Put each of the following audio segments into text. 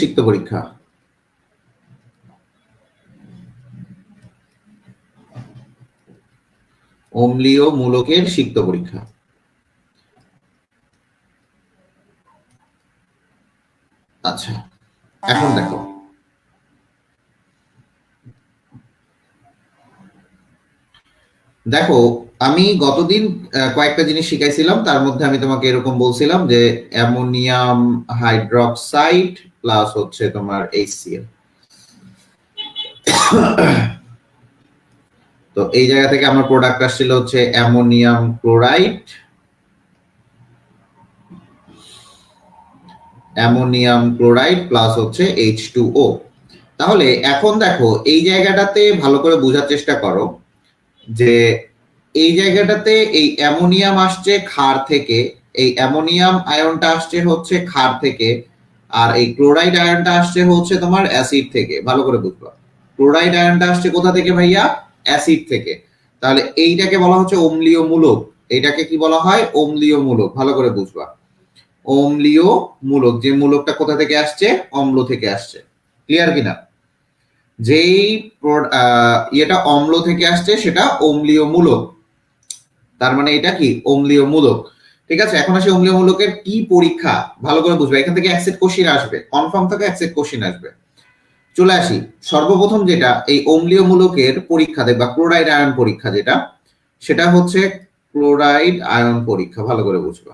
সিক্ত পরীক্ষা। অম্লীয় মূলকের সিক্ত পরীক্ষা। আচ্ছা, এখন দেখো, দেখো আমি গতদিন কয়েকটা জিনিস শিখাইছিলাম, তার মধ্যে আমি তোমাকে এরকম বলছিলাম যে অ্যামোনিয়াম হাইড্রোক্সাইড প্লাস হচ্ছে তোমার HCl। তো এই জায়গা থেকে আমার প্রোডাক্ট আসছিল হচ্ছে ammonium chloride, ammonium chloride plus হচ্ছে H2O। তাহলে এখন দেখো এই জায়গাটাতে ভালো করে বোঝার চেষ্টা করো যে এই জায়গাটাতে এই অ্যামোনিয়াম আসছে ক্ষার থেকে, এই অ্যামোনিয়াম আয়নটা আসছে হচ্ছে ক্ষার থেকে, আর এই ক্লোরাইড আয়নটা আসছে হচ্ছে তোমার অ্যাসিড থেকে। ভালো করে বুঝবা, ক্লোরাইড আয়নটা আসছে কোথা থেকে ভাইয়া? অ্যাসিড থেকে। তাহলে এইটাকে বলা হচ্ছে অম্লীয় মূলক। এইটাকে কি বলা হয়? অম্লীয় মূলক। ভালো করে বুঝবা, অম্লীয় মূলক, যে মূলকটা কোথা থেকে আসছে? অম্ল থেকে আসছে। ক্লিয়ার কিনা? যেই এটা অম্ল থেকে আসছে সেটা অম্লীয় মূলক, তার মানে এটা কি? অম্লীয় মূলক। ঠিক আছে, এখন আসে অম্লীয় মূলকের কি পরীক্ষা। ভালো করে বুঝবে, এখান থেকে অ্যাসিড কোশ্চেন আসবে, কনফার্ম থাকে অ্যাসিড কোশ্চেন আসবে। চলে আসি, সর্বপ্রথম যেটা এই অম্লীয় মূলকের পরীক্ষা দেখবা, ক্লোরাইড আয়ন পরীক্ষা, যেটা সেটা হচ্ছে ক্লোরাইড আয়ন পরীক্ষা। ভালো করে বুঝবা,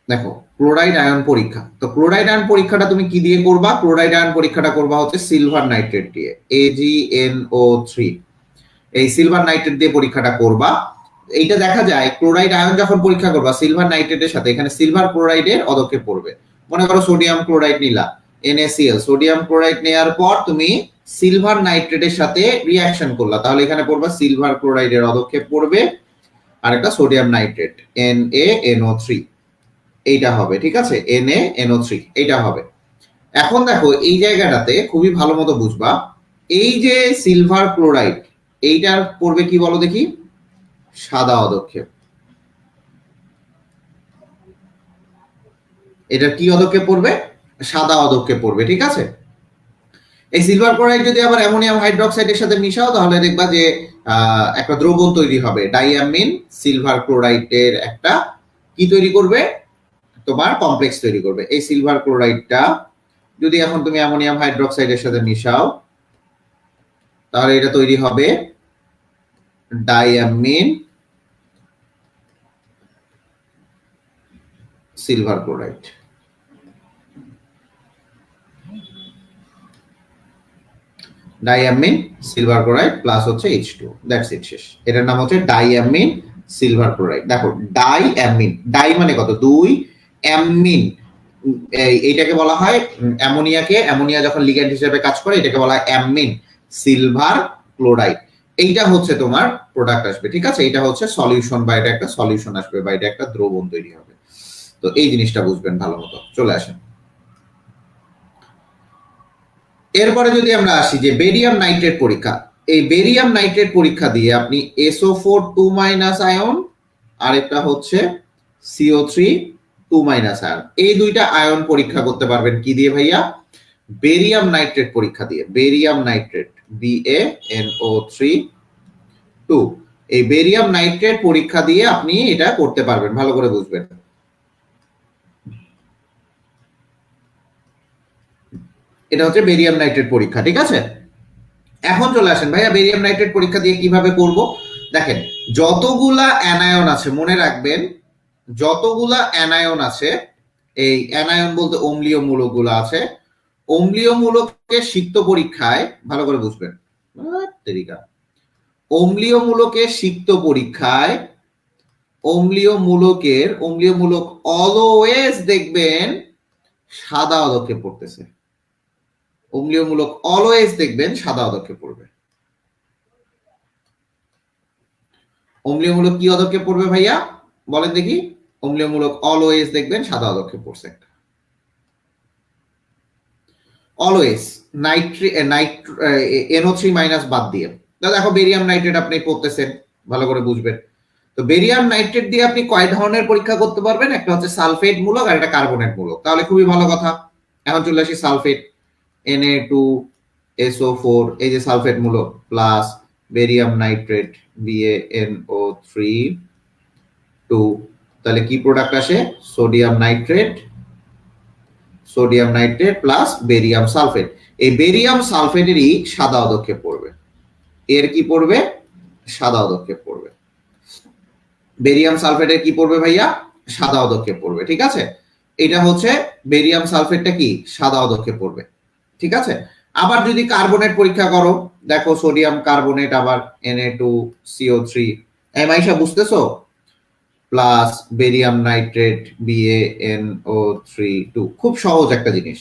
দেখো ক্লোরাইড আয়ন পরীক্ষা। তো ক্লোরাইড আয়ন পরীক্ষাটা তুমি কি দিয়ে করবা? ক্লোরাইড আয়ন পরীক্ষাটা করবা হচ্ছে সিলভার নাইট্রেট দিয়ে, AgNO3। এই সিলভার নাইট্রেট দিয়ে পরীক্ষাটা করবা। এইটা দেখা যায় ক্লোরাইড আয়ন যখন পরীক্ষা করবা সিলভার নাইট্রেটের সাথে, এখানে সিলভার ক্লোরাইডের অদক্ষেপ পড়বে। মনে করো সোডিয়াম ক্লোরাইড নিলা, NaCl, সোডিয়াম ক্লোরাইড নেওয়ার পর তুমি সিলভার নাইট্রেটের সাথে রিঅ্যাকশন করলা, তাহলে এখানে পড়বা সিলভার ক্লোরাইডের অদক্ষেপ পড়বে, আর একটা সোডিয়াম নাইট্রেট NaNO3, এইটা হবে। ঠিক আছে, NaNO3 এইটা হবে। এখন দেখো এই জায়গাটাতে খুবই ভালো মতো বুঝবা, এই যে সিলভার ক্লোরাইড, এইটার পড়বে কি বলো দেখি? সাদা অদক্ষেপ। এটা কি অদক্ষেপ পড়বে? সাদা অদক্ষেপ পড়বে। ঠিক আছে, এই সিলভার ক্লোরাইড যদি আবার অ্যামোনিয়াম হাইড্রোক্সাইডের সাথে মিশাও, তাহলে দেখবা যে একটা দ্রবণ তৈরি হবে, ডাইঅ্যামিন সিলভার ক্লোরাইডের একটা কি তৈরি করবে? তোমার কমপ্লেক্স তৈরি করবে। এই সিলভার ক্লোরাইডটা যদি এখন তুমি অ্যামোনিয়াম হাইড্রোক্সাইডের সাথে মিশাও, তাহলে এটা তৈরি হবে diamine silver chloride. Diamine silver chloride plus হচ্ছে H2, দ্যাটস ইট, শেষ। এটার নাম হচ্ছে ডাইঅ্যামিন সিলভার ক্লোরাইড। দেখো ডাইঅ্যামিন, ডাই মানে কত? দুই, অ্যামিন এইটাকে বলা হয় অ্যামোনিয়াকে, অ্যামোনিয়া যখন লিগ্যান্ড হিসেবে কাজ করে এটাকে বলা হয় অ্যামিন সিলভার ক্লোরাইড। এইটা হচ্ছে তোমার প্রোডাক্ট আসবে। ঠিক আছে, এটা হচ্ছে সলিউশন, বা এটা একটা সলিউশন আসবে, বা এটা একটা দ্রবণ তৈরি হবে। তো এই জিনিসটা বুঝবেন ভালো মতো। চলে আসেন, এরপরে যদি আমরা আসি যে বেরিয়াম নাইট্রেট পরীক্ষা। এই বেরিয়াম নাইট্রেট পরীক্ষা দিয়ে আপনি SO4 2- আয়ন, আরেকটা হচ্ছে CO3 2- আয়ন, এই দুইটা আয়ন পরীক্ষা করতে পারবেন কি দিয়ে ভাইয়া? বেরিয়াম নাইট্রেট পরীক্ষা দিয়ে। বেরিয়াম নাইট্রেট, BaNO3 2, এই বেরিয়াম নাইট্রেট পরীক্ষা দিয়ে আপনি এটা করতে পারবেন। ভালো করে বুঝবেন, এটা হচ্ছে বেরিয়াম নাইট্রেট পরীক্ষা। ঠিক আছে, এখন চলে আসেন ভাইয়া বেরিয়াম নাইট্রেট পরীক্ষা দিয়ে কিভাবে করব। দেখেন, যতগুলা অ্যানায়ন আছে মনে রাখবেন, যতগুলা অ্যানায়ন আছে, এই অ্যানায়ন বলতে অম্লীয় মূলকগুলো আছে, অম্লীয় মূলকের সিক্ত পরীক্ষায় ভালো করে বুঝবেন, অম্লীয় মূলকের সিক্ত পরীক্ষায় অম্লীয় মূলক অলওয়েজ দেখবেন সাদা অদক্ষেপ পড়তেছে। অম্লীয় মূলক অলওয়েজ দেখবেন সাদা অদক্ষেপ পড়বে। অম্লীয় মূলক কি অদক্ষেপ পড়বে ভাইয়া? বলেন দেখি। অম্লীয় মূলক অলওয়েজ দেখবেন সাদা অদক্ষেপ পড়ছে। অলওয়েজ NO3- বাদ দিয়ে। দেখো বেরিয়াম নাইট্রেট আপনি পড়তেছেন, ভালো করে বুঝবেন। তো বেরিয়াম নাইট্রেট দিয়ে আপনি কয় ধরনের পরীক্ষা করতে পারবেন? একটা হচ্ছে সালফেট মূলক আর একটা কার্বনেট মূলক। তাহলে খুবই ভালো কথা। এখন চলে আসি সালফেট, Na2SO4, এই যে সালফেট মূলক প্লাস বেরিয়াম নাইট্রেট BaNO3 2, তাহলে কি প্রোডাক্ট আসে? Sodium nitrate plus barium sulphate. এই বেরিয়াম সালফেটেরই সাদা অধক্ষেপ পড়বে। এর কি পড়বে? সাদা অধক্ষেপ পড়বে। বেরিয়াম সালফেটের কি পড়বে ভাইয়া? সাদা অধক্ষেপ পড়বে। ঠিক আছে, এটা হচ্ছে বেরিয়াম সালফেটটা কি সাদা অধক্ষেপ পড়বে। ঠিক আছে, আবার যদি কার্বনেট পরীক্ষা করো, দেখো সোডিয়াম কার্বনেট আবার Na2CO3, মাইশা বুঝতেছো? প্লাস বেরিয়াম নাইট্রেট BaNO3 2, খুব সহজ একটা জিনিস।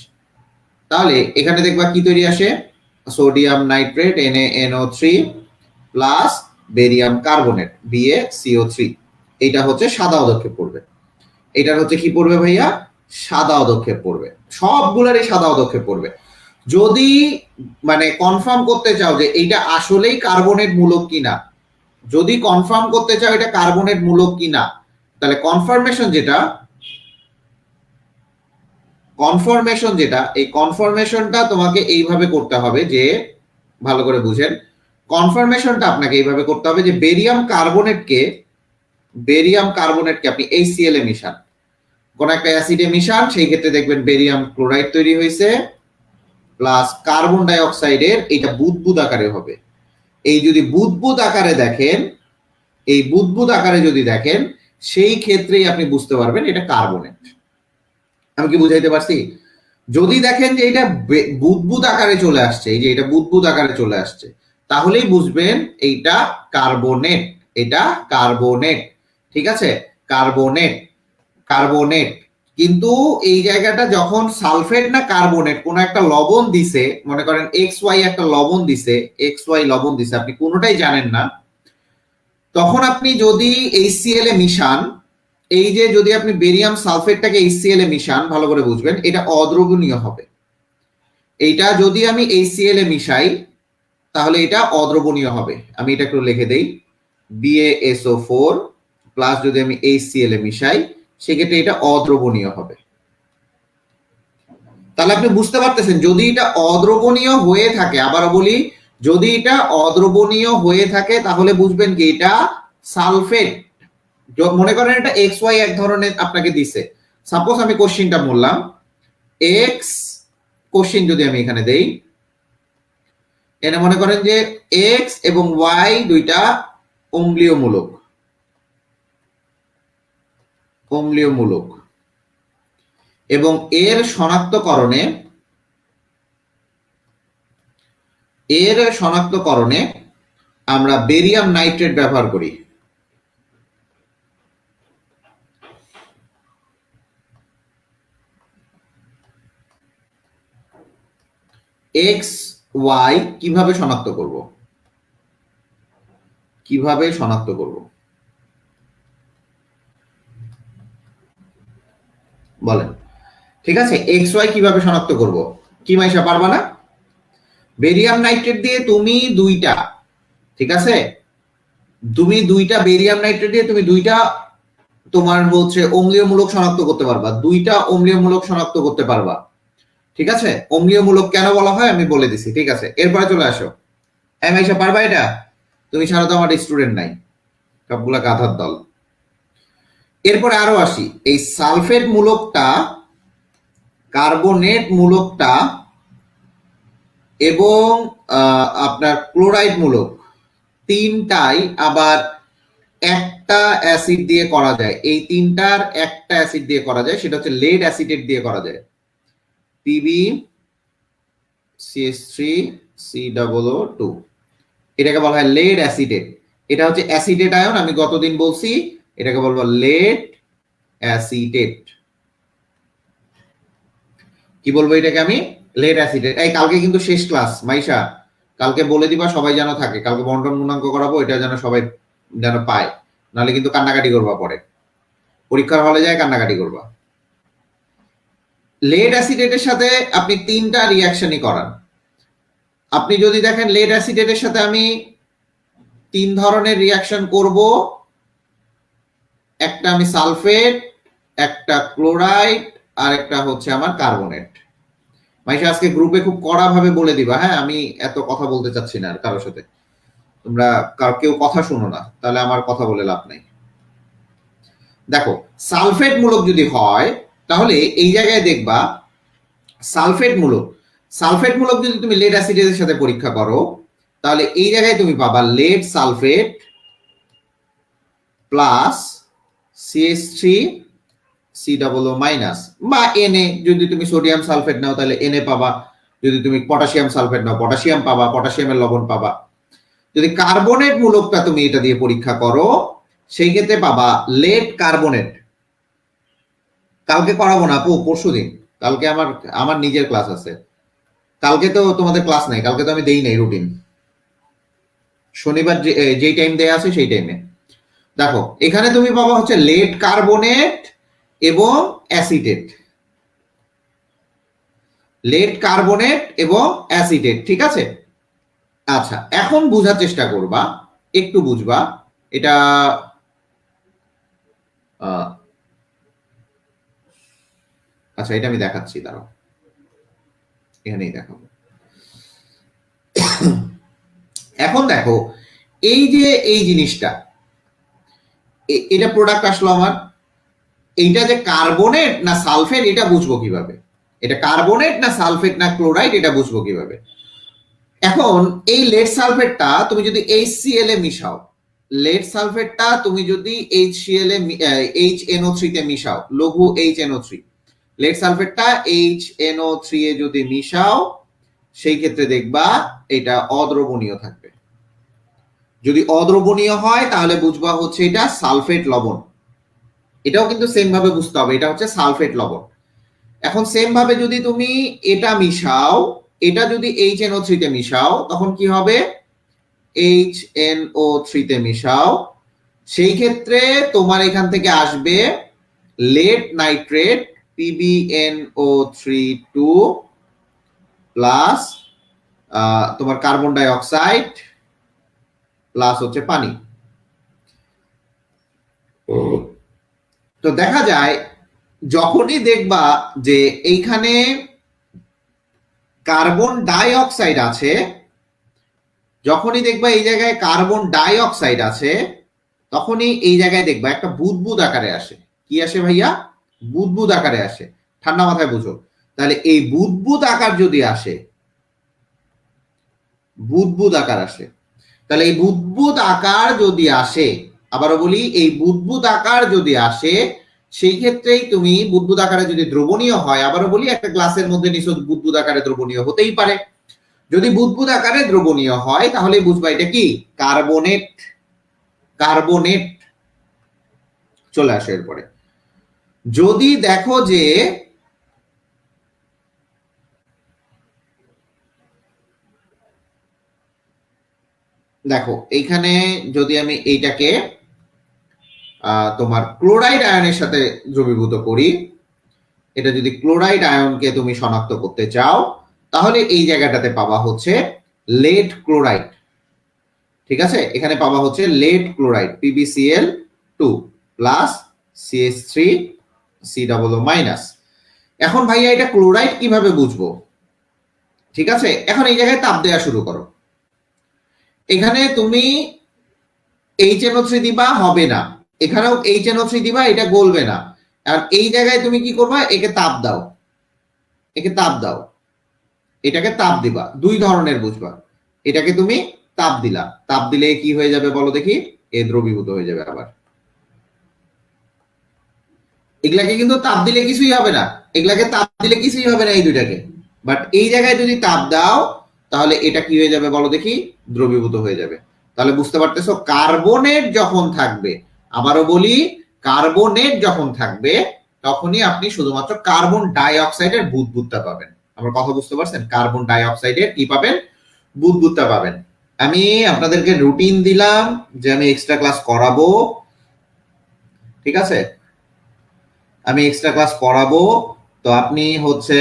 তাহলে এখানে দেখবা কি তৈরি আসে? Sodium nitrate NaNO3 plus barium carbonate BaCO3, এটা হচ্ছে সাদা অধক্ষেপ পড়বে। এটার হচ্ছে কি পড়বে ভাইয়া? সাদা অধক্ষেপ পড়বে। সবগুলারই সাদা অধক্ষেপ পড়বে। যদি মানে কনফার্ম করতে চাও যে এইটা আসলেই কার্বনেট মূলক কিনা, যদি কনফার্ম করতে চাও এটা কার্বনেট মূলক কিনা, তাহলে কনফার্মেশন যেটা এই কনফার্মেশনটা তোমাকে এইভাবে করতে হবে যে, ভালো করে বুঝেন, কনফার্মেশনটা আপনাকে এইভাবে করতে হবে যে বেরিয়াম কার্বনেটকে আপনি HCl এ মিশান, কোন একটা অ্যাসিডে মিশান, সেই ক্ষেত্রে দেখবেন বেরিয়াম ক্লোরাইড তৈরি হয়েছে প্লাস কার্বন ডাই অক্সাইডের এটা বুদবুদ আকারে হবে। এই যদি বুদবুদ আকারে দেখেন, যদি দেখেন, সেই ক্ষেত্রেই আপনি বুঝতে পারবেন এটা কার্বনেট। আমি কি বুঝাইতে পারছি? যদি দেখেন যে এটা বুদবুদ আকারে চলে আসছে, এই যে এটা বুদবুদ আকারে চলে আসছে, তাহলেই বুঝবেন এইটা কার্বনেট। ঠিক আছে, কার্বনেট। কিন্তু এই জায়গাটা যখন সালফেট না কার্বনেট কোন একটা লবণ দিছে, মনে করেন XY একটা লবণ দিছে, আপনি কোনোটাই জানেন না, তখন আপনি যদি HCl এ মিশান, এই যে যদি আপনি বেরিয়াম সালফেটটাকে HCl এ মিশান, ভালো করে বুঝবেন এটা অদ্রবণীয় হবে। এইটা যদি আমি HCl এ মিশাই তাহলে এটা অদ্রবণীয় হবে। আমি এটা একটু লিখে দেই, BaSO4 প্লাস যদি আমি HCl এ মিশাই সেক্ষেত্রে এটা অদ্রবণীয় হবে। তাহলে আপনি বুঝতে পারতেছেন, যদি এটা অদ্রবণীয় হয়ে থাকে, আবারও বলি, যদি এটা অদ্রবণীয় হয়ে থাকে তাহলে বুঝবেন কি এটা সালফেট। মনে করেন এটা XY এক ধরনের আপনাকে দিছে, সাপোজ আমি কোশ্চেনটা বললাম X কোশ্চেন, যদি আমি এখানে দেই, এটা মনে করেন যে X এবং Y দুইটা অম্লীয় মূলক এবং এর শনাক্তকরণে আমরা বেরিয়াম নাইট্রেট ব্যবহার করি। XY কিভাবে শনাক্ত করব? বলেন। ঠিক আছে, XY কিভাবে শনাক্ত করব? কি মাইশা পারবা না? বেরিয়াম নাইট্রেট দিয়ে তুমি দুইটা, ঠিক আছে, তুমি দুইটা বেরিয়াম নাইট্রেট দিয়ে তুমি দুইটা তোমার হচ্ছে অম্লীয় মূলক শনাক্ত করতে পারবা, ঠিক আছে। অম্লীয় মূলক কেন বলা হয় আমি বলে দিছি, ঠিক আছে। এরপরে চলে আসো, মাইশা পারবা এটা? তুমি ছাড়া তো আমার স্টুডেন্ট নাই, সবগুলা গাধার দল। এরপরে আরো আসি, এই সালফেট মূলকটা, কার্বনেট মূলকটা এবং আপনার ক্লোরাইড মূলক, তিনটাই আবার একটা অ্যাসিড দিয়ে করা যায়। এই তিনটার একটা অ্যাসিড দিয়ে করা যায়, সেটা হচ্ছে লেড অ্যাসিডেট দিয়ে করা যায়, PbCH3COO2, এটাকে বলা হয় লেড অ্যাসিডেট। এটা হচ্ছে অ্যাসিডেট আয়ন, আমি গতদিন বলছি এটাকে বলবো লেড অ্যাসিডেট। কি বলবো এটাকে আমি? Lead acetate. এই কালকে কিন্তু শেষ ক্লাস মাইশা, কালকে বলে দিবা সবাই যেন থাকে, কালকে বন্টন গুণাঙ্ক করাবো, এটা যেন সবাই যেন পায়, নাহলে কিন্তু কান্নাকাটি করবা, পরে পরীক্ষার হলে যায় কান্নাকাটি করবা। লেড অ্যাসিডেটের সাথে আপনি তিনটা রিয়াকশনই করান। আপনি যদি দেখেন লেড অ্যাসিডেটের সাথে আমি তিন ধরনের রিয়াকশন করব, একটা আমি সালফেট, একটা ক্লোরাইড, আর একটা হচ্ছে আমার কার্বনেট। মাইশা আজকে গ্রুপে খুব কড়া ভাবে বলে দিবা, হ্যাঁ? আমি এত কথা বলতে চাচ্ছি না আর কারোর সাথে। তোমরা কেউ কথা শুনো না, তাহলে আমার কথা বলে লাভ নাই। দেখো, সালফেট মূলক যদি হয় তাহলে এই জায়গায় দেখবা সালফেট মূলক, সালফেট মূলক যদি তুমি লেড অ্যাসিডের সাথে পরীক্ষা করো তাহলে এই জায়গায় তুমি পাবা lead sulphate plus CH3 COO minus, বা Na যদি তুমি সোডিয়াম সালফেট নাও তাহলে Na পাবা, যদি তুমি পটাশিয়াম সালফেট নাও পটাশিয়াম পাবা, পটাশিয়ামের লবণ পাবা। যদি কার্বনেট মূলকটা তুমি এটা দিয়ে পরীক্ষা করো সেই ক্ষেত্রে পাবা লেড কার্বনেট। কালকে করাবো না আপু, পরশু দিন, কালকে আমার নিজের ক্লাস আছে। কালকে তো তোমাদের ক্লাস নাই, কালকে তো আমি দেই নাই রুটিন, শনিবার যেই টাইম দেয়া আছে সেই টাইমে। দেখো এখানে তুমি পাবা হচ্ছে লেড কার্বনেট এবং অ্যাসিটেট, লেড কার্বনেট এবং অ্যাসিটেট, ঠিক আছে? আচ্ছা, এখন বোঝার চেষ্টা করবা, একটু বুঝবা এটা। আচ্ছা, এটা আমি দেখাচ্ছি, দাঁড়াও, এখানেই দেখাবো। এখন দেখো, এই যে এই জিনিসটা, এটা প্রোডাক্ট আসলো আমার, এইটা যে কার্বনেট না সালফেট এটা বুঝবো কিভাবে? এটা কার্বনেট না সালফেট না ক্লোরাইড এটা বুঝবো কিভাবে? এখন এই লেড সালফেটটা তুমি যদি HCl এ মিশাও, লেড সালফেটটা তুমি যদি HCl এ HNO3 তে মিশাও, লঘু HNO3, লেড সালফেটটা HNO3 এ যদি মিশাও সেই ক্ষেত্রে দেখবা এটা অদ্রবণীয় থাকবে। যদি অদ্রবণীয় হয় তাহলে বুঝবা হচ্ছে এটা সালফেট লবণ। এটাও কিন্তু সেম ভাবে বুঝতে হবে, এটা হচ্ছে সালফেট লবণ। এখন সেম ভাবে যদি তুমি এটা মিশাও, এটা যদি HNO3 তে মিশাও তখন কি হবে? HNO3 তে মিশাও, সেই ক্ষেত্রে তোমার এখান থেকে আসবে লেড নাইট্রেট PbNO3 2 প্লাস তোমার কার্বন ডাই অক্সাইড প্লাস হচ্ছে পানি। তো দেখা যায় যখনই দেখবা যে এইখানে কার্বন ডাই অক্সাইড আছে, যখনই দেখবা এই জায়গায় কার্বন ডাই অক্সাইড আছে, তখনই এই জায়গায় দেখবা একটা বুদবুদ আকারে আসে। কি আসে ভাইয়া? বুদবুদ আকারে আসে। ঠান্ডা মাথায় বুঝো। তাহলে এই বুদবুদ আকার যদি আসে, বুদবুদ আকার আসে, তাহলে এই বুদবুদ আকার যদি আসে, আবারও বলি, এই বুদবুদ আকার যদি আসে সেই ক্ষেত্রেই তুমি বুদবুদ আকারে যদি দ্রবণীয় হয়, আবারও বলি, একটা গ্লাসের মধ্যে নিশ্চয় বুদবুদ আকারে দ্রবণীয় হতেই পারে। যদি বুদবুদ আকারে দ্রবণীয় হয় তাহলে বুঝবা এটা কি কার্বনেট। কার্বনেট চলে আসে এরপরে। যদি দেখো যে দেখো এইখানে যদি আমি এইটাকে তোমার ক্লোরাইড আয়নের সাথে দ্রবীভূত করি, এটা যদি ক্লোরাইড আয়নকে তুমি শনাক্ত করতে চাও তাহলে এই জায়গাটাতে পাবা হচ্ছে লেড ক্লোরাইড, ঠিক আছে? এখানে পাবা হচ্ছে lead chloride PbCl2 plus CH3 COO minus. এখন ভাইয়া এটা ক্লোরাইড কিভাবে বুঝবো? ঠিক আছে, এখন এই জায়গায় তাপ দেওয়া শুরু করো। এখানে তুমি HNO3 দিবা, হবে না। এখানেও HNO3 দিবা, এটা গলবে না। আর এই জায়গায় তুমি কি করবা? একে তাপ দাও, একে তাপ দাও, এটাকে তাপ দিবা। দুই ধরনের বুঝবা। এটাকে তুমি তাপ দিলা, তাপ দিলে কি হয়ে যাবে বলো দেখি? এ দ্রবীভূত হয়ে যাবে আবার। এগুলাকে কিন্তু তাপ দিলে কিছুই হবে না, এগুলাকে তাপ দিলে কিছুই হবে না এই দুইটাকে। বাট এই জায়গায় যদি তাপ দাও তাহলে এটা কি হয়ে যাবে বলো দেখি? দ্রবীভূত হয়ে যাবে। তাহলে বুঝতে পারতেছো কার্বনেট যখন থাকবে, আবারও বলি, কার্বনেট যখন থাকবে তখনই আপনি শুধুমাত্র কার্বন ডাই অক্সাইডের বুদবুদটা পাবেন। আমার কথা বুঝতে পারছেন? কার্বন ডাই অক্সাইডের কি পাবেন? বুদবুদটা পাবেন। আমি আপনাদেরকে রুটিন দিলাম যে আমি এক্সট্রা ক্লাস করাবো, ঠিক আছে? আমি এক্সট্রা ক্লাস করাবো, তো আপনি হচ্ছে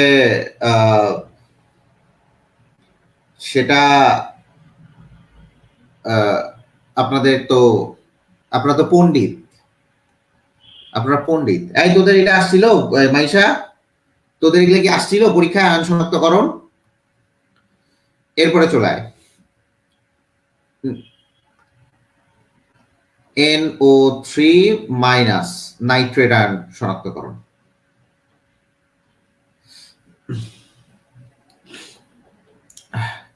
সেটা আপনাদের তো, আপনারা তো পণ্ডিত, আপনারা পণ্ডিত। এই তোদের এটা আসছিল মাইশা, তোদের এগুলো কি আসছিল পরীক্ষায় আয়ন শনাক্তকরণ? এরপরে চলে আয় NO3 মাইনাস নাইট্রেট আয়ন শনাক্তকরণ।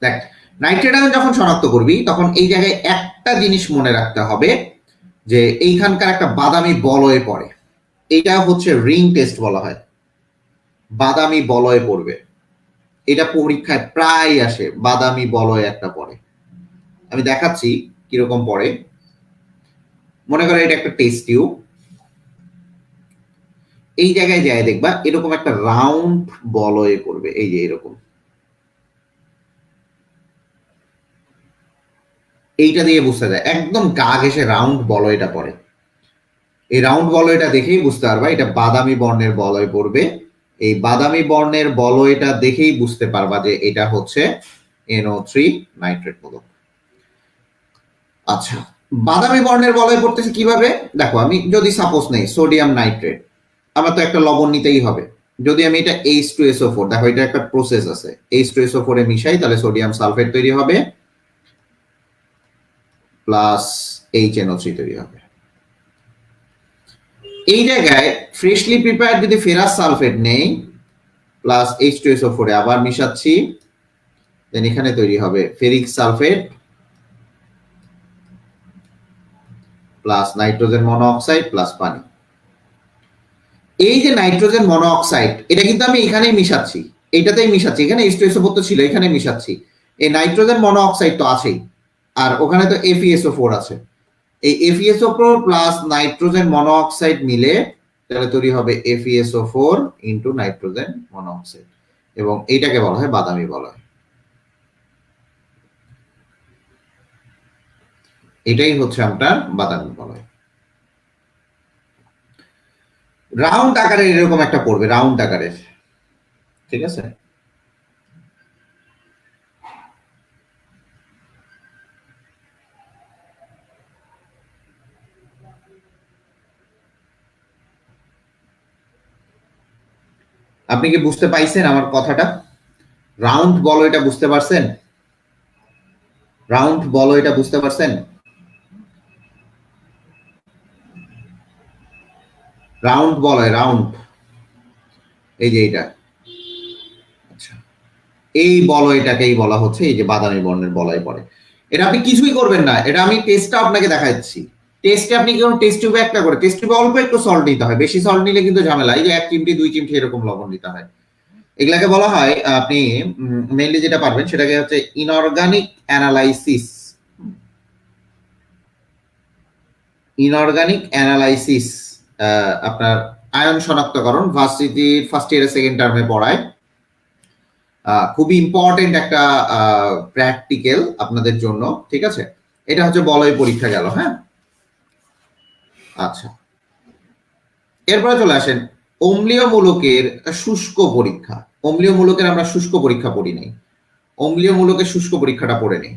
দেখ, নাইট্রেট আয়ন যখন শনাক্ত করবি তখন এই জায়গায় একটা জিনিস মনে রাখতে হবে যে এইখানকার একটা বাদামি বলয় পড়ে, এটা হচ্ছে রিং টেস্ট বলা হয়, বাদামি বলয় পড়বে, এটা পরীক্ষায় প্রায় আসে, বাদামি বলয় একটা পড়ে। আমি দেখাচ্ছি কিরকম পড়ে। মনে করো এটা একটা টেস্ট টিউব, এই জায়গায় যায় দেখবা এরকম একটা রাউন্ড বলয় করবে, এই যে এরকম, এইটা দিয়ে বুঝতে যায় একদম গা ঘেসে রাউন্ড বলয়টা পড়ে। এই রাউন্ড বলয়টা দেখেই বুঝতে পারবা এটা বাদামি বর্ণের বলয় পড়বে। এই বাদামি বর্ণের বলয়টা দেখেই বুঝতে পারবা যে এটা হচ্ছে NO3 নাইট্রেট মূলক। আচ্ছা, বাদামি বর্ণের বলয় পড়তেছে কিভাবে? দেখো, আমি যদি সাপোজ নেই সোডিয়াম নাইট্রেট, আমার তো একটা লবণ নিতেই হবে। যদি আমি এটা H2SO4, দেখো এটা একটা প্রসেস আছে, H2SO4 এ মিশাই তাহলে সোডিয়াম সালফেট তৈরি হবে প্লাস HNO3 তৈরি হবে। এই জায়গায় ফ্রেশলি প্রিপেয়ার্ড যদি ফেরাস সালফেট নেই প্লাস H2SO4 এ আবার মিশাচ্ছি, দেন এখানে তৈরি হবে ferric sulphate plus nitrogen monoxide plus পানি। এই যে নাইট্রোজেন মনোঅক্সাইড, এটা কিন্তু আমি এখানেই মিশাচ্ছি, এইটাতেই মিশাচ্ছি, এখানে H2SO4 তো ছিল, এখানে মিশাচ্ছি। এই নাইট্রোজেন মনোঅক্সাইড তো আছেই, আর ওখানে তো FeSO4 আছে। এই FeSO4 প্লাস নাইট্রোজেন মনোঅক্সাইড মিলে তাহলে তৈরি হবে FeSO4 ইন্টু নাইট্রোজেন মনোঅক্সাইড, এবং এইটাকে বলা হয় বাদামি বলয়। এটাই হচ্ছে আপনার বাদামি বলয়। রাউন্ড আকারের এরকম একটা পড়বে, রাউন্ড আকারের, ঠিক আছে? আপনি কি বুঝতে পাইছেন আমার কথাটা? রাউন্ড বলয়টা বুঝতে পারছেন? রাউন্ড বলয়টা বুঝতে পারছেন? রাউন্ড বলয়, রাউন্ড, এই যে এইটা, আচ্ছা, এই বলয়টাকেই বলা হচ্ছে এই যে বাদামি বর্ণের বলয় পড়ে। এটা আপনি কিছুই করবেন না, এটা আমি টেস্টটা আপনাকে দেখাচ্ছি। টেস্টে আপনি কি টেস্ট টিউবে একটা করে, টেস্ট টিউবে অল্প একটু সল্ট নিতে হয়, বেশি সল্ট নিলে কিন্তু ঝামেলা, এই যে 1 চিমটি 2 চিমটি এরকম লবণ নিতে হয়। এগুলাকে বলা হয়, আপনি মেইনলি যেটা পারবেন সেটাকে হচ্ছে ইনঅর্গানিক অ্যানালাইসিস। ইনঅর্গানিক অ্যানালাইসিস আপনার আয়ন শনাক্তকরণ ভার্সিটি ফার্স্ট ইয়ার সেকেন্ড টার্মে পড়ায়, খুবই ইম্পর্টেন্ট একটা প্র্যাকটিক্যাল আপনাদের জন্য, ঠিক আছে? এটা হচ্ছে বলয় পরীক্ষা গেল, হ্যাঁ? আচ্ছা, এরপরে চলে আসেন অম্লীয় মূলকের শুষ্ক পরীক্ষা। অম্লীয় মূলকের আমরা শুষ্ক পরীক্ষা পড়ি নাই, অম্লীয় মূলকের শুষ্ক পরীক্ষাটা পড়ে নেই।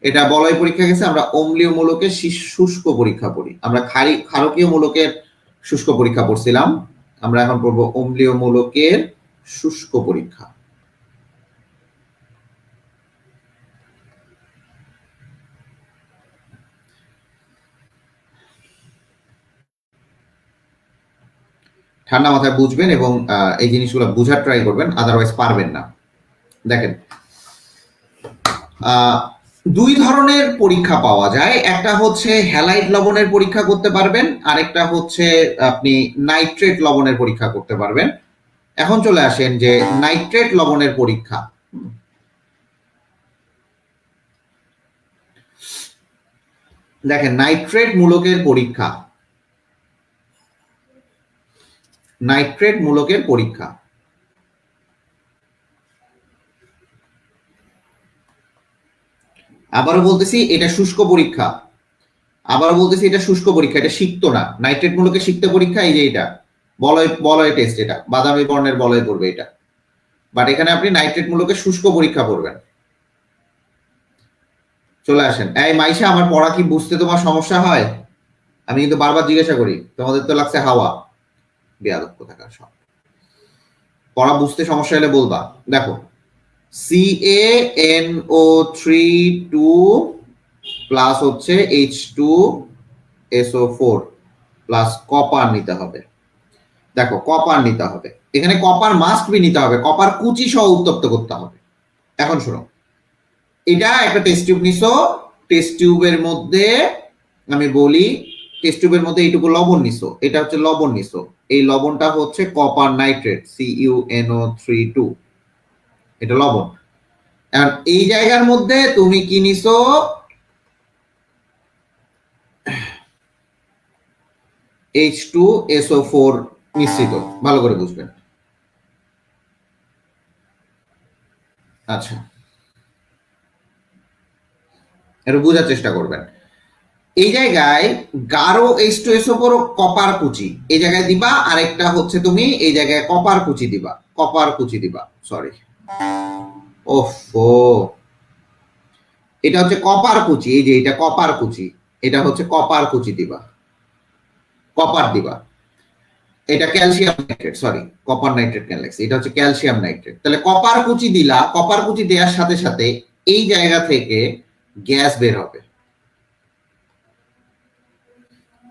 এটা বলয় পরীক্ষা গেছে, আমরা অম্লীয় মূলকের শুষ্ক পরীক্ষা পড়ি। আমরা ক্ষারকীয় মূলকের শুষ্ক পরীক্ষা পড়ছিলাম, আমরা এখন পড়বো অম্লীয় মূলকের শুষ্ক পরীক্ষা। ঠান্ডা মাথায় বুঝবেন এবং এই জিনিসগুলো বুঝার ট্রাই করবেন, আদারওয়াইজ পারবেন না। দেখেন, দুই ধরনের পরীক্ষা পাওয়া যায়, একটা হচ্ছে হ্যালাইড লবণের পরীক্ষা করতে পারবেন, আরেকটা হচ্ছে আপনি নাইট্রেট লবণের পরীক্ষা করতে পারবেন। এখন চলে আসেন যে নাইট্রেট লবণের পরীক্ষা। দেখেন, নাইট্রেট মূলকের পরীক্ষা, নাইট্রেট মূলকের পরীক্ষা, আবারও বলতেছি এটা শুষ্ক পরীক্ষা, আবারও বলতেছি এটা শুষ্ক পরীক্ষা, এটা সিক্ত না। নাইট্রেট মূলকের সিক্ত পরীক্ষা এই যে এটা বলয় টেস্ট, এটা বাদামি বর্ণের বলয় করবে এটা, বাট এখানে আপনি নাইট্রেট মূলকের শুষ্ক পরীক্ষা করবেন। চলে আসেন। এই মাইশা, আমার পড়া কি বুঝতে তোমার সমস্যা হয়? আমি কিন্তু বারবার জিজ্ঞাসা করি, তোমাদের তো লাগছে হাওয়া। বেয়াদব কোথাকার সব। পড়া বুঝতে সমস্যা হলে বলবা। দেখো, CaNO3 প্লাস হচ্ছে H2SO4 প্লাস কপার নিতে হবে। দেখো, কপার নিতে হবে, এখানে কপার মাস্ট বি নিতে হবে, কপার কুচি সহ উত্তপ্ত করতে হবে। এখন শোনো, এটা একটা টেস্ট টিউব নিছো, টেস্ট টিউবের মধ্যে আমি বলি, টেস্ট টিউবের মধ্যে এইটুকু লবণ নিছো, এটা হচ্ছে লবণ নিছো, এই লবণটা হচ্ছে কপার নাইট্রেট CuNO3 এটা লবণ। এখন এই জায়গার মধ্যে তুমি কি নিছো, H2SO4 মিশ্রিত, ভালো করে বুঝবেন। আচ্ছা, একটু বোঝার চেষ্টা করবেন। এই জায়গায় গাঢ় H2SO4 কপার কুচি এই জায়গায় দিবা, আরেকটা হচ্ছে তুমি এই জায়গায় কপার কুচি দিবা, কপার কুচি দিবা, সরি, ওফো, এটা হচ্ছে কপার কুচি, এই যে এটা কপার কুচি, এটা হচ্ছে কপার কুচি দিবা, কপার দিবা। এটা calcium nitrate, sorry, copper nitrate কেন লাগছে, এটা হচ্ছে ক্যালসিয়াম নাইট্রেট। তাহলে কপার কুচি দিলা, কপার কুচি দেওয়ার সাথে সাথে এই জায়গা থেকে গ্যাস বের হবে।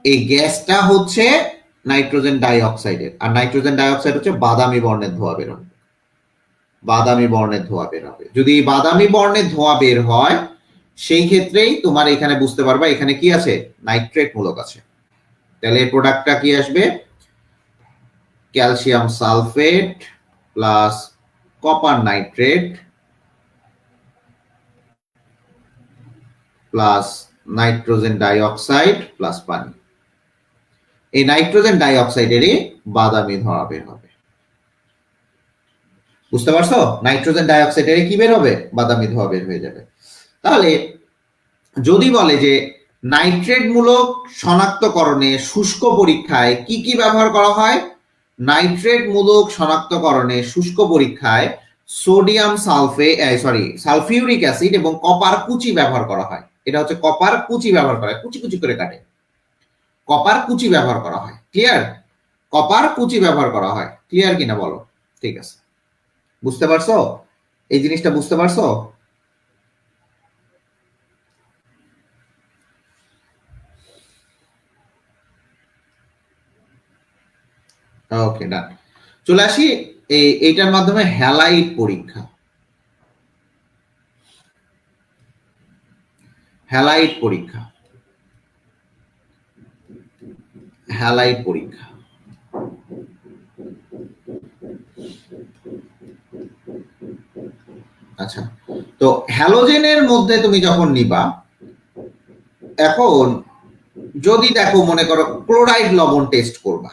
এই গ্যাসটা হচ্ছে নাইট্রোজেন ডাই অক্সাইডের, আর নাইট্রোজেন ডাই অক্সাইড হচ্ছে বাদামি বর্ণের ধোঁয়া বের হবে, বাদামি বর্ণের ধোঁয়া বের হবে। যদি বাদামি বর্ণের ধোঁয়া বের হয়, সেই ক্ষেত্রেই তোমার এখানে বুঝতে পারবা এখানে কি আছে, নাইট্রেট মূলক আছে। তাহলে এই প্রোডাক্টটা কি আসবে, calcium sulphate plus copper nitrate plus nitrogen dioxide plus পানি। এই নাইট্রোজেন ডাই অক্সাইডেরই বাদামি ধোঁয়া বের হবে। বুঝতে পারছো, নাইট্রোজেন ডাই অক্সাইডের কি বের হবে, বাদামি ধোঁয়া বের হয়ে যাবে। তাহলে যদি বলে যে নাইট্রেট মূলক শনাক্তকরণে শুষ্ক পরীক্ষায় কি কি ব্যবহার করা হয়, নাইট্রেট মূলক শনাক্তকরণে শুষ্ক পরীক্ষায় সোডিয়াম সালফিউরিক অ্যাসিড এবং কপার কুচি ব্যবহার করা হয়। এটা হচ্ছে কপার কুচি ব্যবহার করা হয়, কুচি কুচি করে কাটে, কপার কুচি ব্যবহার করা হয়। ক্লিয়ার, কপার কুচি ব্যবহার করা হয়, ক্লিয়ার কিনা বলো। ঠিক আছে, বুঝতে পারছো, এই জিনিসটা বুঝতে পারছো। ওকে, ডান। চলে আসি এইটার মাধ্যমে হ্যালাইট পরীক্ষা। হ্যালাইট পরীক্ষা, হ্যালাইট পরীক্ষা। আচ্ছা, তো হ্যালোজেনের মধ্যে তুমি যখন নিবা, এখন যদি দেখো, মনে করো ক্লোরাইড লবণ টেস্ট করবা,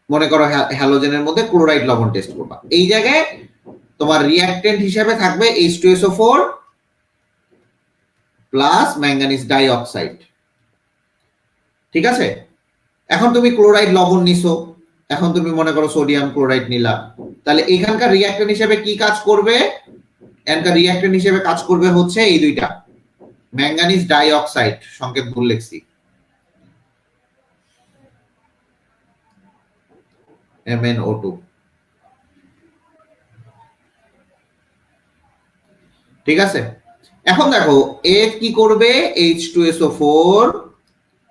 মনে করো হ্যালোজেনের মধ্যে ক্লোরাইড লবণ টেস্ট করবা, এই জায়গায় তোমার রিঅ্যাকটেন্ট হিসেবে থাকবে H2SO4 plus manganese die oxide. ঠিক আছে, এখন তুমি ক্লোরাইড লবণ নিছো, এখন তুমি মনে করো সোডিয়াম ক্লোরাইড নিলা, তাহলে এখানকার রিঅ্যাকটেন্ট হিসেবে কি কাজ করবে, এখানকার রিঅ্যাকটেন্ট হিসেবে কাজ করবে হচ্ছে এই দুইটা, ম্যাঙ্গানিজ ডাই অক্সাইড, সংকেত ভুল লিখছি, MnO2। ঠিক আছে, এখন দেখো এ কি করবে, H2SO4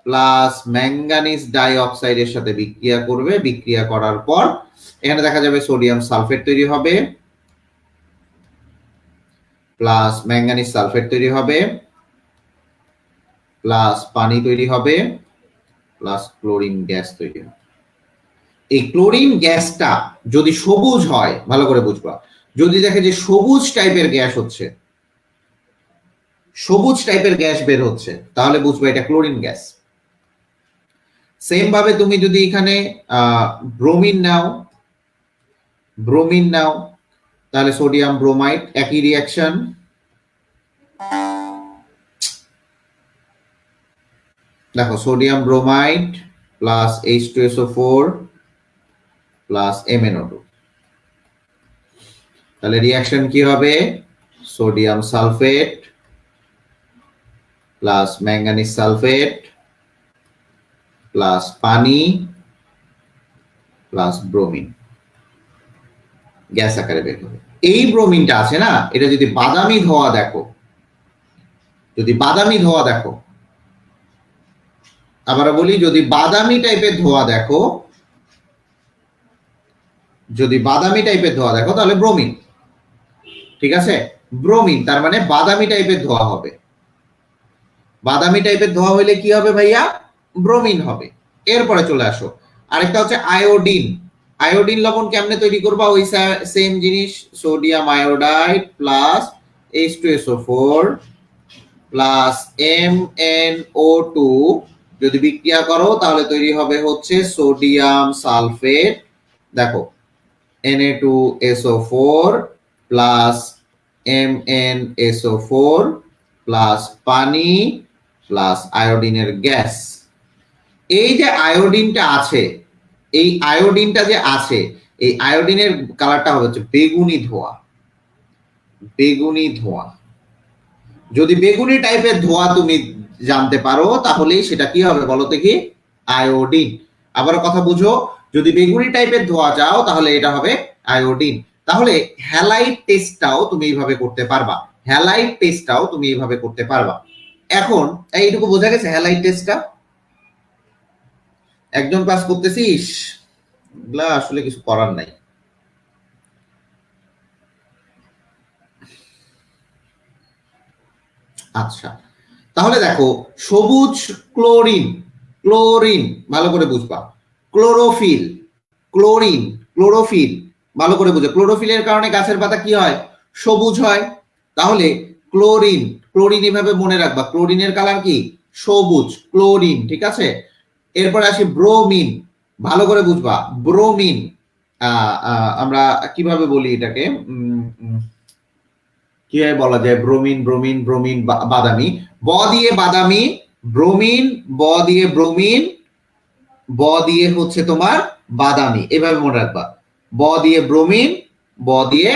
প্লাস ম্যাঙ্গানিজ ডাই অক্সাইডের সাথে বিক্রিয়া করবে, বিক্রিয়া করার পর এখানে দেখা যাবে সোডিয়াম সালফেট তৈরি হবে প্লাস ম্যাঙ্গানিজ সালফেট তৈরি হবে প্লাস পানি তৈরি হবে প্লাস ক্লোরিন গ্যাস তৈরি হবে। এই ক্লোরিন গ্যাসটা যদি সবুজ হয়, ভালো করে বুঝবা, যদি দেখে যে সবুজ টাইপের গ্যাস হচ্ছে, সবুজ টাইপের গ্যাস বের হচ্ছে, তাহলে বুঝবা এটা ক্লোরিন গ্যাস। সেম ভাবে তুমি যদি এখানে ব্রোমিন নাও, ব্রোমিন নাও, তাহলে সোডিয়াম ব্রোমাইড, একই রিঅ্যাকশন, দেখো sodium bromide plus H2SO4 plus MnO2, তাহলে রিঅ্যাকশন কি হবে, sodium sulphate plus manganese sulphate plus পানি প্লাস ব্রোমিন গ্যাস আকারে বের হবে। এই ব্রোমিনটা আছে না, এটা যদি বাদামি ধোয়া দেখো, যদি বাদামি ধোয়া দেখো, আবার বলি, যদি বাদামি টাইপের ধোয়া দেখো, যদি বাদামি টাইপের ধোয়া দেখো তাহলে ব্রোমিন। ঠিক আছে, ব্রোমিন তার মানে বাদামি টাইপের ধোয়া হবে। বাদামি টাইপের ধোয়া হইলে কি হবে ভাইয়া? ব্রোমিন হবে। এরপরে চলে আসো, আরেকটা হচ্ছে আয়োডিন। আয়োডিন লবণ কেমনে তৈরি করবা? ওই সেম জিনিস, sodium iodide plus H2SO4 plus MnO2 যদি বিক্রিয়া করো তাহলে তৈরি হবে হচ্ছে সোডিয়াম সালফেট। দেখো, Na2SO4 প্লাস MnSO4 প্লাস পানি প্লাস আয়োডিনের গ্যাস। এই যে আয়োডিনটা আছে, এই আয়োডিনটা যে আছে, এই আয়োডিনের কালারটা হবে হচ্ছে বেগুনি ধোঁয়া। বেগুনি ধোঁয়া, যদি বেগুনি টাইপের ধোঁয়া তুমি জানতে পারো তাহলেই সেটা কি হবে বলো তো কি? আয়োডিন। আবার কথা বুঝো, যদি বেগুনি টাইপের ধোঁয়া চাও তাহলে এটা হবে আয়োডিন। তাহলে হ্যালাইট টেস্টটাও তুমি এইভাবে করতে পারবা, হ্যালাইট টেস্টটাও তুমি এইভাবে করতে পারবা। এখন এইটুকু বোঝা গেছে হ্যালাইট টেস্টটা? একজন পাস করতেছিস, এগুলা আসলে কিছু করার নাই। আচ্ছা, তাহলে দেখো, সবুজ ক্লোরিন, ক্লোরিন ভালো করে বুঝবা, ক্লোরোফিল, ক্লোরিন, ক্লোরোফিল ভালো করে বুঝো। ক্লোরোফিলের কারণে গাছের পাতা কি হয়? সবুজ হয়। তাহলে ক্লোরিন, ক্লোরিন এভাবে মনে রাখবা, ক্লোরিনের কালার কি? সবুজ, ক্লোরিন। ঠিক আছে, এরপরে আসি ব্রোমিন, ভালো করে বুঝবা। ব্রোমিন আমরা কিভাবে বলি এটাকে, কিভাবে বলা যায়? ব্রোমিন, ব্রোমিন, ব্রোমিন বাদামি, ব দিয়ে বাদামি, ব্রোমিন, ব দিয়ে ব্রোমিন, ব দিয়ে হচ্ছে তোমার বাদামি, এভাবে মনে রাখবা। ব দিয়ে ব্রোমিন, ব দিয়ে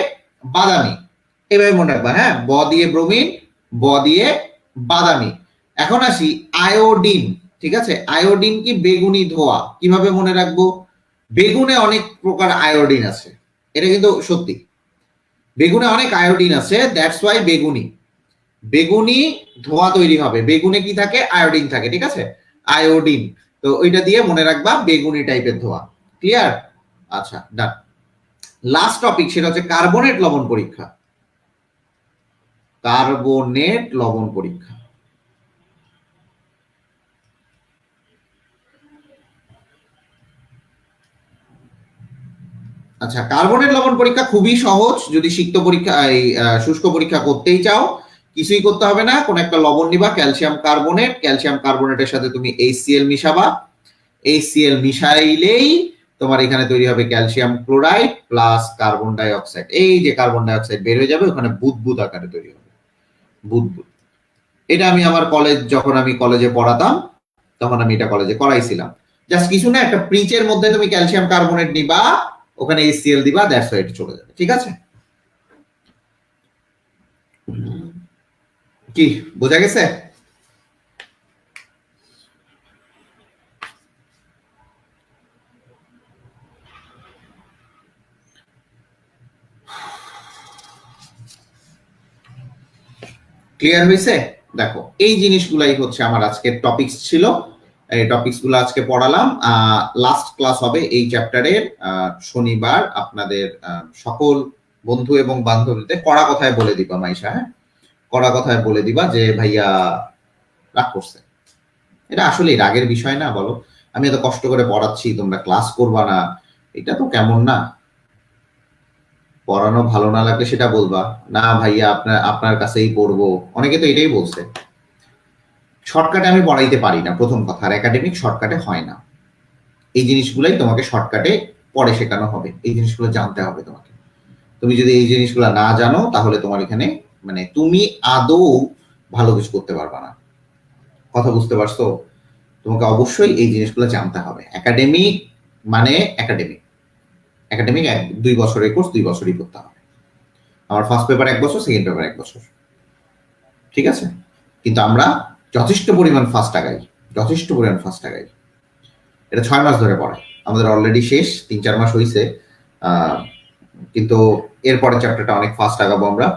বাদামি, এভাবে মনে রাখবা। হ্যাঁ, ব দিয়ে ব্রোমিন, ব দিয়ে বাদামি। এখন আসি আয়োডিন। ঠিক আছে, আয়োডিন কি? বেগুনি ধোঁয়া। কিভাবে মনে রাখবো? বেগুনে অনেক প্রকার আয়োডিন আছে, এটা কিন্তু সত্যি। বেগুনে অনেক আয়োডিন আছে, দ্যাটস ওয়াই বেগুনি, বেগুনি ধোঁয়া তৈরি হবে। বেগুনে কি থাকে? আয়োডিন থাকে। ঠিক আছে, আয়োডিন। তো ওইটা দিয়ে মনে রাখবা বেগুনি টাইপের ধোঁয়া। ক্লিয়ার? আচ্ছা, ডান। লাস্ট টপিক, সেটা হচ্ছে কার্বনেট লবণ পরীক্ষা। কার্বনেট লবণ পরীক্ষা। আচ্ছা, কার্বনেট লবণ পরীক্ষা খুবই সহজ। যদি সিক্ত পরীক্ষা, এই শুষ্ক পরীক্ষা করতেই চাও, কিছুই করতে হবে না। কোন একটা লবণ নিবা, ক্যালসিয়াম কার্বনেট, ক্যালসিয়াম কার্বনেটের সাথে তুমি HCl মিশাবা। HCl মিশাইলেই তোমার এখানে তৈরি হবে calcium chloride plus carbon die oxide. এই যে কার্বন ডাই অক্সাইড বের হয়ে যাবে, ওখানে বুদবুদ আকারে তৈরি হবে, বুদবুদ। এটা আমি আমার কলেজ, যখন আমি কলেজে পড়াতাম তখন আমি এটা কলেজে করাইছিলাম। জাস্ট কিছু না, একটা প্রিচের মধ্যে তুমি ক্যালসিয়াম কার্বনেট নিবা, ওখানে HCl দিবা, দ্যাটস হোয়াই এটা চলে যাবে। ঠিক আছে, কি বোঝা গেছে? ক্লিয়ার হয়েছে? দেখো, এই জিনিসগুলাই হচ্ছে আমার আজকের টপিকস ছিল। এই টপিকস গুলো আজকে পড়ালাম। লাস্ট ক্লাস হবে এই চ্যাপ্টারের শনিবার। আপনাদের সকল বন্ধু এবং বান্ধবীদের কড়া কথায় বলে দিবা মাইশা, হ্যাঁ, কড়া কথায় বলে দিবা যে ভাইয়া রাগ করছে। এটা আসলে রাগের বিষয় না, বলো? আমি এত কষ্ট করে পড়াচ্ছি, তোমরা ক্লাস করবা না, এটা তো কেমন না? পড়ানো ভালো না লাগলে সেটা বলবা, না ভাইয়া আপনার আপনার কাছেই পড়বো। অনেকে তো এটাই বলছে। শর্টকাটে আমি পড়াইতে পারি না, প্রথম কথা। আর একাডেমিক শর্টকাটে হয় না। এই জিনিসগুলাই তোমাকে শর্টকাটে পরে শেখানো হবে, এই জিনিসগুলো জানতে হবে তোমাকে। তুমি যদি এই জিনিসগুলো না জানো তাহলে তোমার এখানে মানে তুমি আদৌ ভালো কিছু করতে পারবা না। কথা বুঝতে পারছো? তোমাকে অবশ্যই এই জিনিসগুলো জানতে হবে। একাডেমিক মানে একাডেমিক, একাডেমিক 2 বছরের কোর্স 2 বছরই করতে হবে। আমার ফার্স্ট পেপার 1 বছর, সেকেন্ড পেপার 1 বছর। ঠিক আছে, কিন্তু আমরা যথেষ্ট পরিমাণ ফাস্ট আগাই, যথেষ্ট পরিমাণ ফাস্ট আগাই। এটা 6 মাস ধরে পড়ে, আমাদের অলরেডি শেষ, 3-4 মাস হয়েছে, কিন্তু এরপরের চ্যাপ্টারটা অনেক ফাস্ট আগাবো আমরা।